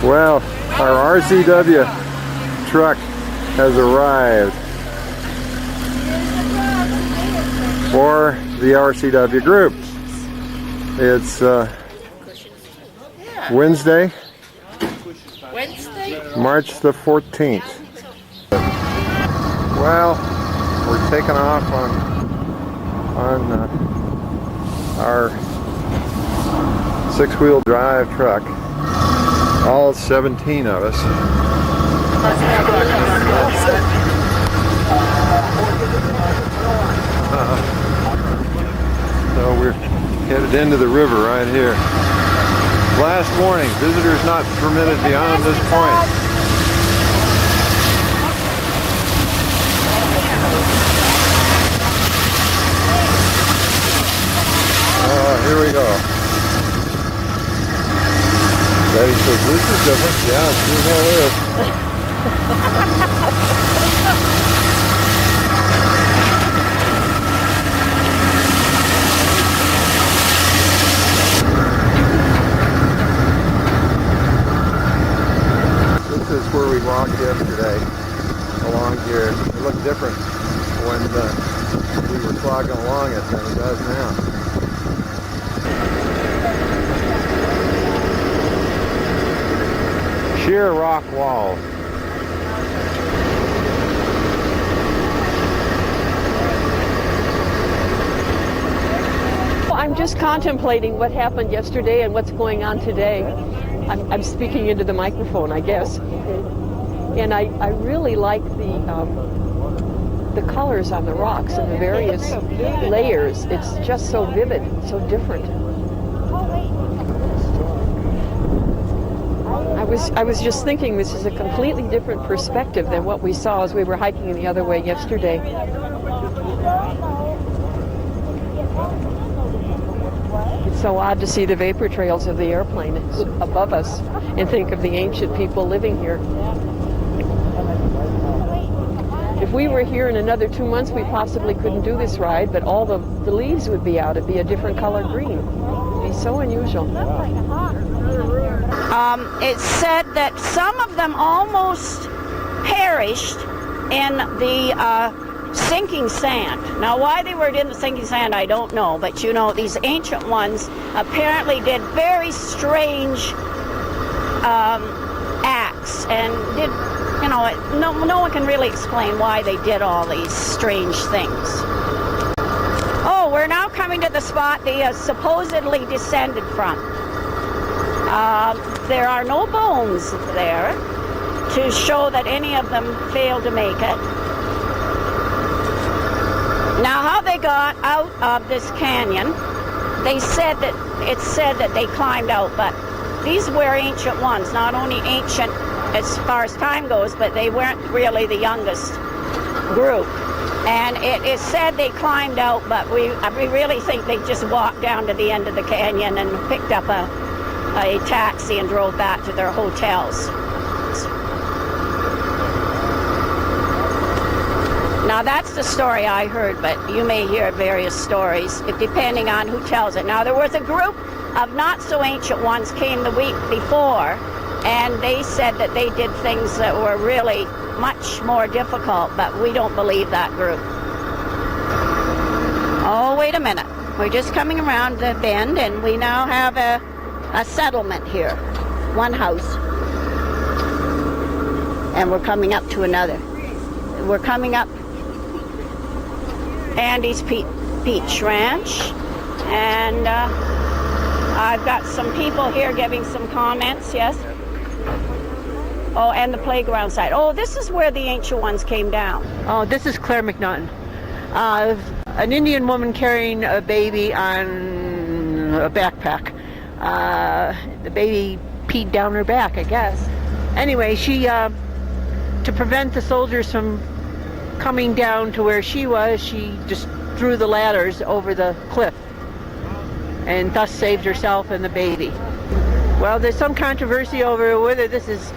Well, our RCW truck has arrived for the RCW group. It's Wednesday, March the 14th. Well, we're taking off on our six-wheel drive truck. All 17 of us. So we're headed into the river right here. Last warning, visitors not permitted beyond this point. Here we go. Betty says, this is different. Yeah, it sure hell is. This is where we walked yesterday, along here. It looked different when we were clogging along it than it does now. Sheer rock wall. I'm just contemplating what happened yesterday and what's going on today. I'm speaking into the microphone, I guess. And I really like the colors on the rocks and the various layers. It's just so vivid, so different. I was just thinking this is a completely different perspective than what we saw as we were hiking the other way yesterday. It's so odd to see the vapor trails of the airplane above us and think of the ancient people living here. If we were here in another 2 months, we possibly couldn't do this ride, but all the leaves would be out. It'd be a different color green. It'd be so unusual. It's said that some of them almost perished in the sinking sand. Now, why they were in the sinking sand, I don't know, but you know, these ancient ones apparently did very strange acts and did, you know, no one can really explain why they did all these strange things. Oh, we're now coming to the spot they supposedly descended from. There are no bones there to show that any of them failed to make it. Now, how they got out of this canyon, it's said that they climbed out, but these were ancient ones, not only ancient as far as time goes, but they weren't really the youngest group. And it is said they climbed out, but we really think they just walked down to the end of the canyon and picked up a taxi and drove back to their hotels. Now that's the story I heard, but you may hear various stories depending on who tells it. Now there was a group of not so ancient ones came the week before, and they said that they did things that were really much more difficult, but we don't believe that group. Oh, wait a minute. We're just coming around the bend, and we now have a settlement here, one house, and we're coming up to another. We're coming up Andy's Peach Ranch, and I've got some people here giving some comments, yes? Oh, and the playground side. Oh, this is where the ancient ones came down. Oh, this is Claire McNaughton. An Indian woman carrying a baby on a backpack. The baby peed down her back, I guess. Anyway, she, to prevent the soldiers from coming down to where she was, she just threw the ladders over the cliff and thus saved herself and the baby. Well, there's some controversy over whether this is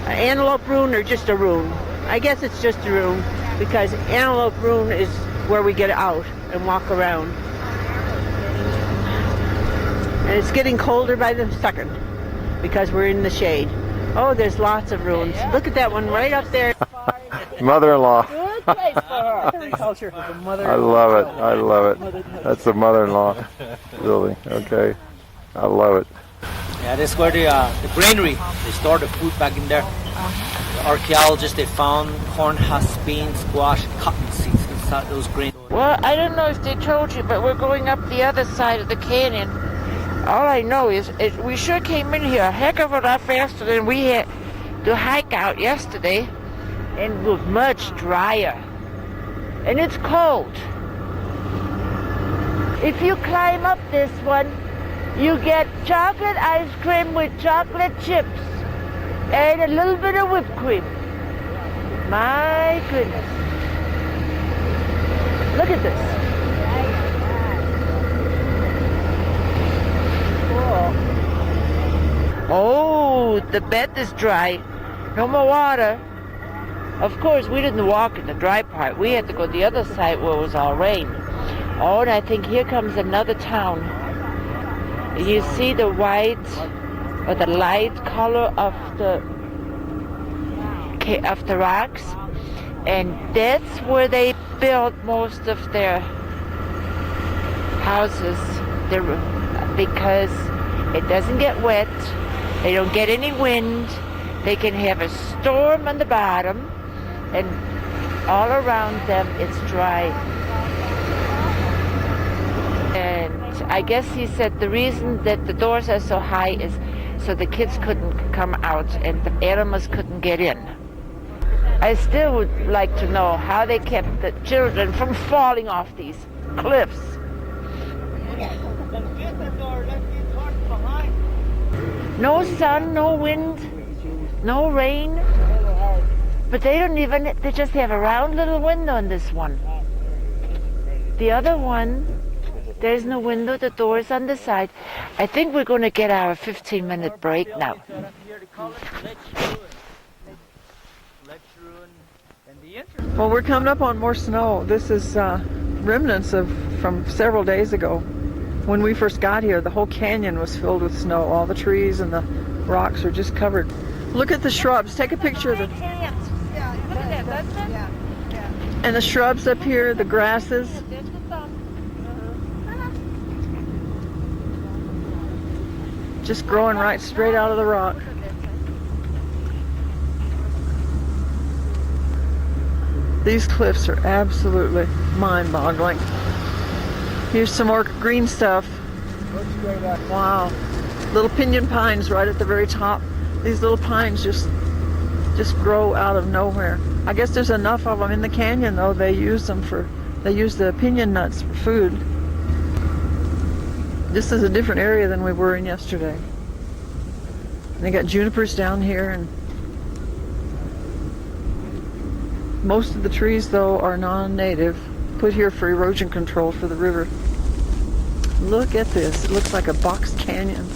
an antelope rune or just a rune. I guess it's just a rune because antelope rune is where we get out and walk around. And it's getting colder by the second because we're in the shade. Oh, there's lots of ruins. Look at that one right up there. Mother-in-law. Good place for her. Culture of the mother. I love it. I love it. That's the mother-in-law building. Okay. I love it. Yeah, that's where the granary. They stored the food back in there. The archaeologists, they found corn husks, beans, squash, cotton seeds inside those grain. Well, I don't know if they told you, but we're going up the other side of the canyon. All I know is we sure came in here a heck of a lot faster than we had to hike out yesterday, and it was much drier. And it's cold. If you climb up this one, you get chocolate ice cream with chocolate chips and a little bit of whipped cream. My goodness. Look at this. Oh, the bed is dry. No more water. Of course, we didn't walk in the dry part. We had to go to the other side where it was all rain. Oh, and I think here comes another town. You see the white or the light color of the rocks, and that's where they built most of their houses. Because it doesn't get wet, they don't get any wind, they can have a storm on the bottom, and all around them it's dry. And I guess he said the reason that the doors are so high is so the kids couldn't come out and the animals couldn't get in. I still would like to know how they kept the children from falling off these cliffs. No sun, no wind, no rain. But they just have a round little window in this one. The other one, there's no window, the door's on the side. I think we're going to get our 15-minute break now. Well, we're coming up on more snow. This is remnants from several days ago. When we first got here, the whole canyon was filled with snow. All the trees and the rocks are just covered. Look at the shrubs. Take a picture of them. And the shrubs up here, the grasses. Just growing right straight out of the rock. These cliffs are absolutely mind-boggling. Here's some more green stuff. Wow. Little pinyon pines right at the very top. These little pines just grow out of nowhere. I guess there's enough of them in the canyon though. They use the pinyon nuts for food. This is a different area than we were in yesterday. They got junipers down here, and most of the trees though are non-native, put here for erosion control for the river. Look at this. It looks like a box canyon.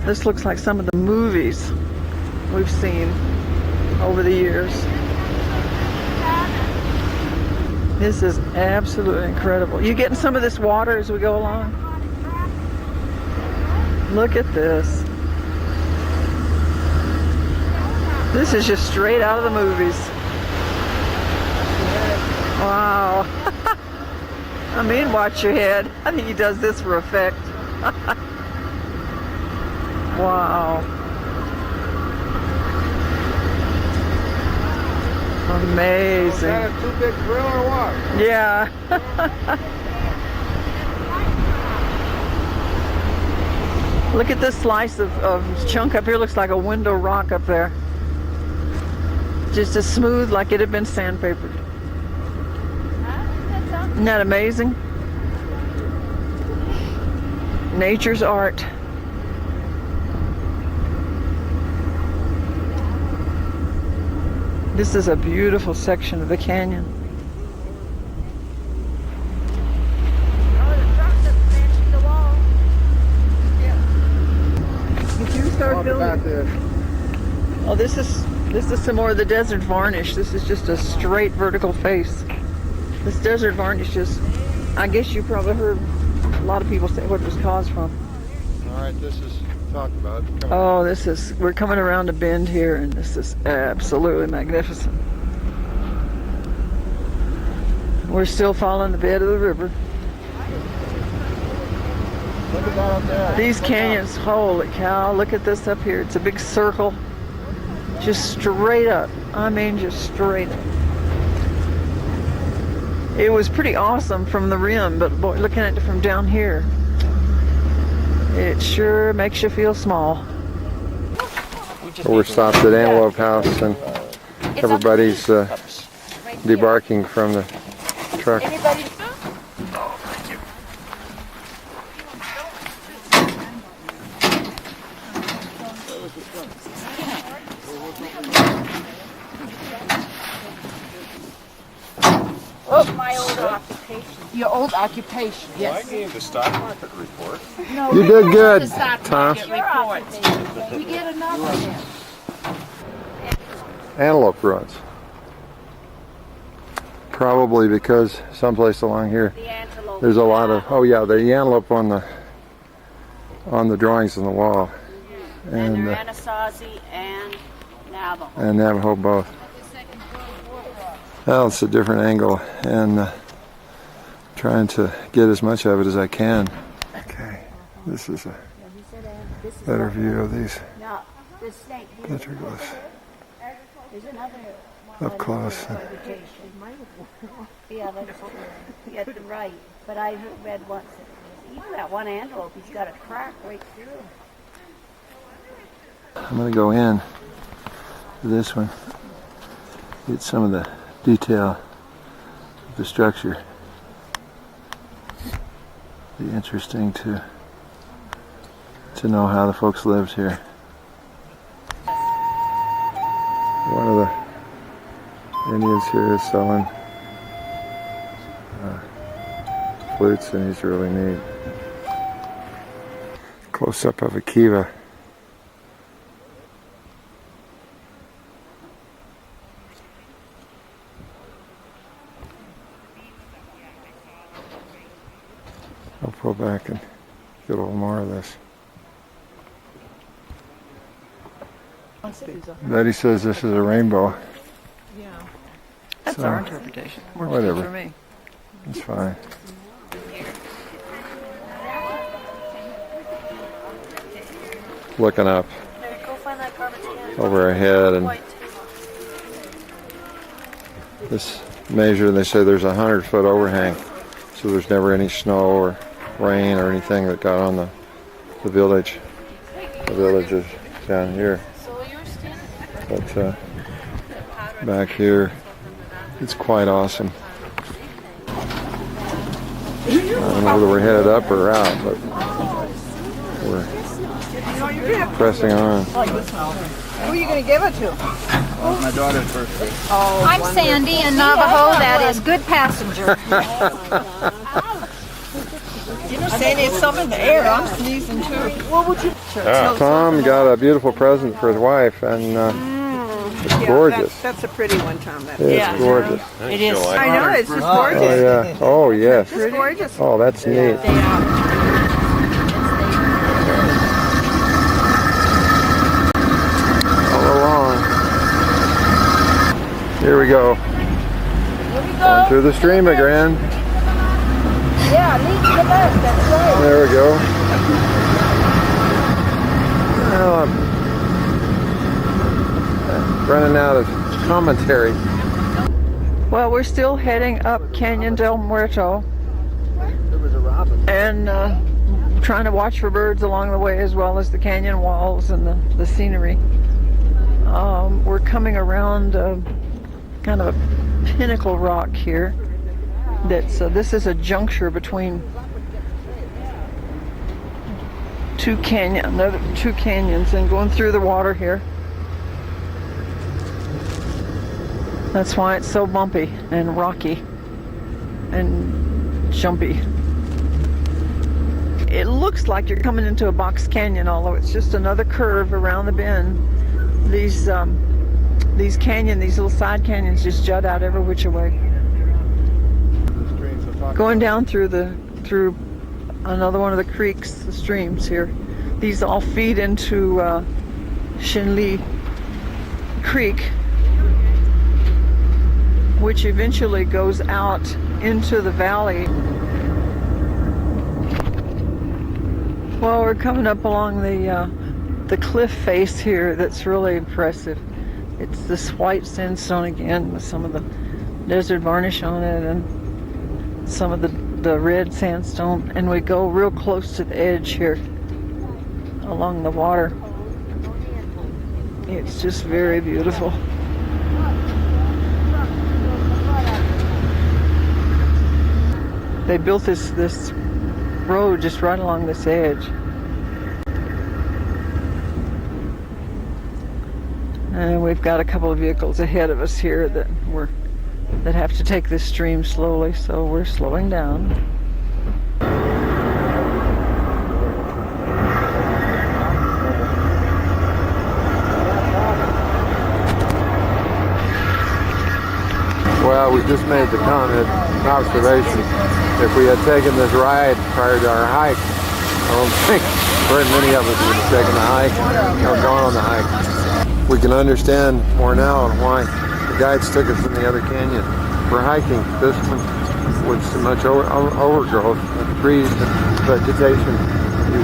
This looks like some of the movies we've seen over the years. This is absolutely incredible. You getting some of this water as we go along? Look at this. This is just straight out of the movies. Wow. I mean, watch your head. I think he does this for effect. Wow. Amazing. Is that a too big grill or what? Yeah. Look at this slice of chunk up here. Looks like a window rock up there. Just as smooth like it had been sandpapered. Isn't that amazing? Nature's art. This is a beautiful section of the canyon. Did you start building? Oh, this is some more of the desert varnish. This is just a straight vertical face. This desert varnish is, I guess you probably heard a lot of people say what it was caused from. All right, this is talked about. Oh, we're coming around a bend here, and this is absolutely magnificent. We're still following the bed of the river. Look at that up there. These canyons, holy cow, look at this up here. It's a big circle, just straight up. I mean, just straight up. It was pretty awesome from the rim, but boy, looking at it from down here, it sure makes you feel small. We're stopped at Antelope House, and everybody's debarking from the truck. My old occupation. Your old occupation, Well, I gave the stock market report. You did good, Tom. We get another. Antelope ruins. Probably because someplace along here The antelope. there's a lot of, oh yeah, the antelope on the drawings on the wall. And they're Anasazi and Navajo. And Navajo both. Well, it's a different angle, and trying to get as much of it as I can. Okay, this is a better view of these Now, this snake petroglyphs is another up close. Yeah, that's right. But I read once that even that one antelope, he's got a crack right through. I'm going to go in to this one, get some of the detail of the structure. Be interesting to know how the folks lived here. One of the Indians here is selling flutes, and he's really neat. Close up of a kiva. I'll pull back and get a little more of this. Betty says this is a rainbow. Yeah. That's So, our interpretation. Works whatever. good for me. It's fine. Looking up over our head, and this measure, they say there's a 100-foot overhang, so there's never any snow or rain or anything that got on the village. The village is down here, but back here it's quite awesome. I don't know whether we're headed up or out, but we're pressing on. Who are you going to give it to? My daughter's birthday. Oh, I'm Sandy in Navajo. That is good passenger. You know, Sandy, it's something in the air. I'm sneezing too. What would you? Tom got a beautiful present for his wife, and it's gorgeous. That's a pretty one, Tom. It's gorgeous. It is. I know, it's just gorgeous. Oh yeah. Oh yes. It's gorgeous. Oh, that's neat. All along. Here we go. Going through the stream again. Yeah, lead to the best, that's right. There we go. Well, I'm running out of commentary. Well, we're still heading up Canyon del Muerto and trying to watch for birds along the way, as well as the canyon walls and the scenery. We're coming around kind of a pinnacle rock here. This is a juncture between two canyons, and going through the water here. That's why it's so bumpy and rocky and jumpy. It looks like you're coming into a box canyon, although it's just another curve around the bend. These little side canyons just jut out every which way. Going down through another one of the creeks, the streams here. These all feed into Chelly Creek, which eventually goes out into the valley. Well, we're coming up along the cliff face here that's really impressive. It's this white sandstone again with some of the desert varnish on it and some of the red sandstone, and we go real close to the edge here along the water. It's just very beautiful. They built this road just right along this edge. And we've got a couple of vehicles ahead of us here that have to take this stream slowly, so we're slowing down. Well, we just made the comment, observation. If we had taken this ride prior to our hike, I don't think very many of us would have taken the hike or gone on the hike. We can understand more now on why the guides took us in the other canyon. For hiking, this one was too much overgrowth of trees and vegetation. It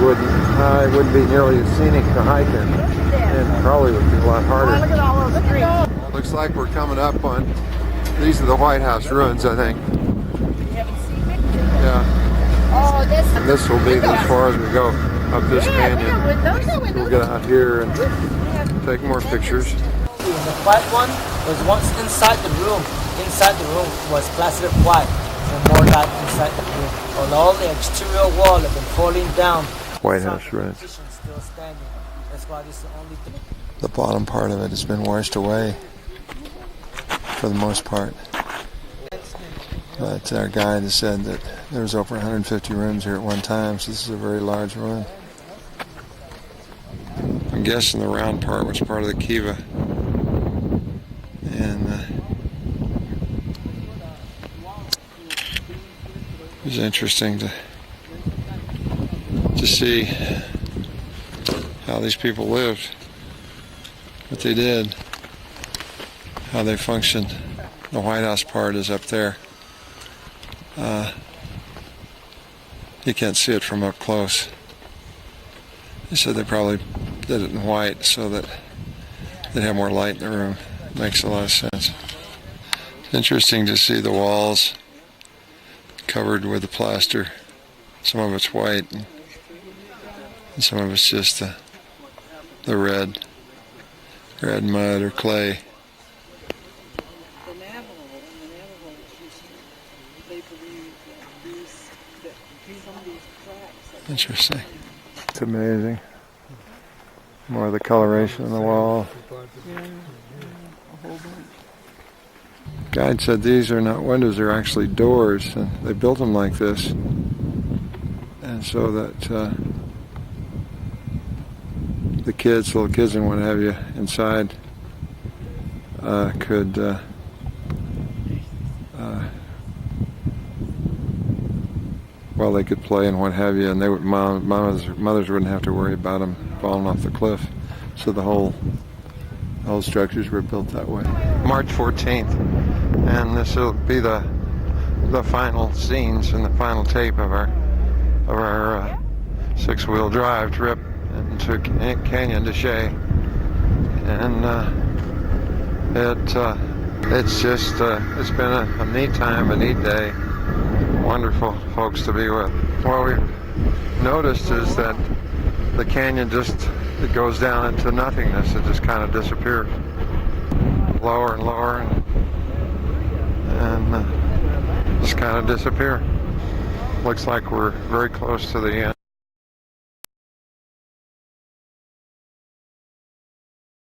wouldn't be nearly as scenic to hike in, and probably would be a lot harder. Look at all those trees. Looks like we're coming up on, these are the White House ruins, I think. Yeah. And this will be as far as we go up this canyon. We'll get out here and take more pictures. The white one was once inside the room. Inside the room was plastered white, and more light inside the room. While all the exterior wall had been falling down. White House ruins. Still standing. That's why this is the only thing. The bottom part of it has been washed away for the most part. But our guide has said that there was over 150 rooms here at one time, so this is a very large ruin. I'm guessing the round part was part of the kiva. And it was interesting to see how these people lived, what they did, how they functioned. The White House part is up there. You can't see it from up close. They said they probably did it in white so that they'd have more light in the room. Makes a lot of sense. It's interesting to see the walls covered with the plaster. Some of it's white and some of it's just the red mud or clay. The Navajo they believe that some of these cracks. Interesting. It's amazing. More of the coloration on the wall. Guide said these are not windows, they're actually doors, and they built them like this, and so that the little kids and what have you inside could they could play and what have you, and mothers wouldn't have to worry about them falling off the cliff. So the whole structures were built that way. March 14th, and this will be the final scenes and the final tape of our six-wheel drive trip into Canyon de Chelly, and it's been a neat time, a neat day. Wonderful folks to be with. What we've noticed is that the canyon it goes down into nothingness. It just kind of disappears, lower and lower, and just kind of disappear. Looks like we're very close to the end.